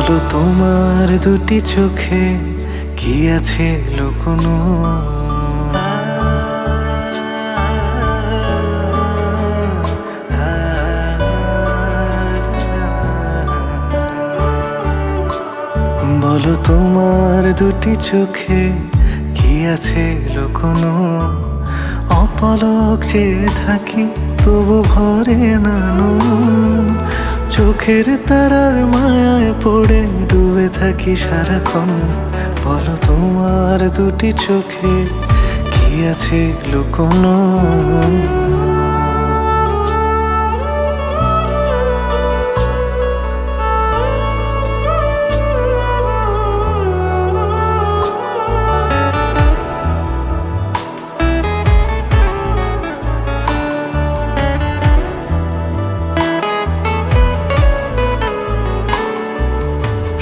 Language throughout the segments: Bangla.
বলো তোমার দুটি চোখে কি আছে লুকোনো? বলো তোমার দুটি চোখে কি আছে লুকোনো? অপলক চেয়ে থাকি তবু ভরে না নুন। চোখের তারার মায়ায় পড়ে ডুবে থাকি সারাক্ষণ। বলো তোমার দুটি চোখে কি আছে লুকোনো?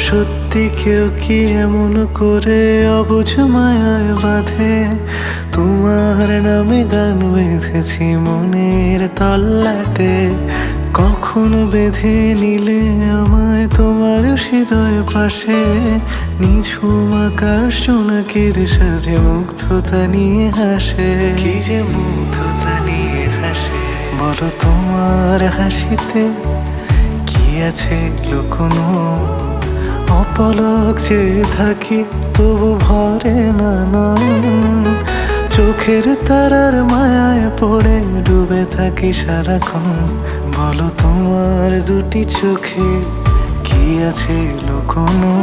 সত্যি কেউ কি এমন করে অবুঝ মায়ায় বাঁধে? তোমার নামে গান বেঁধেছি মনের তল্লাটে। কখনো বেঁধে নিলে আমায় তোমার হৃদয় পাশে। নিঝুম আকাশ জোনাকের সাজে মুগ্ধতা নিয়ে হাসে। কি যে মুগ্ধতা নিয়ে হাসে। বলো তোমার হাসিতে কি আছে লুকোনো? অপলক চেয়ে থাকি তবু ভরে না নয়ন। চোখের তারার মায়ায় পড়ে ডুবে থাকি সারাক্ষণ। বলো তোমার দুটি চোখে কি আছে লুকোনো?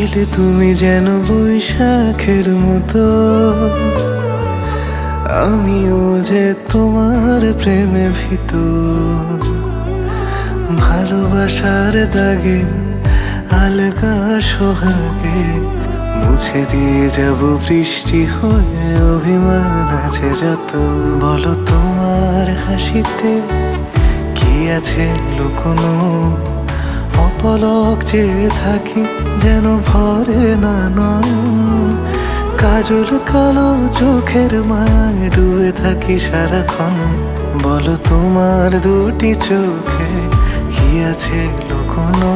এলে তুমি যেন বৈশাখের মতো, আমিও যে তোমার প্রেমে ভীত। ভালোবাসার দাগে আলগা সোহাগে মুছে দিয়ে যাব বৃষ্টি হয়ে অভিমান আছে যত। বলো তোমার হাসিতে কি আছে লুকোনো? অপলক চেয়ে থাকি যেন ভরে না নয়ন। কাজল কালো চোখের মায়ায় ডুবে থাকি সারাক্ষণ। বলো তোমার দুটি চোখে কি আছে লুকোনো?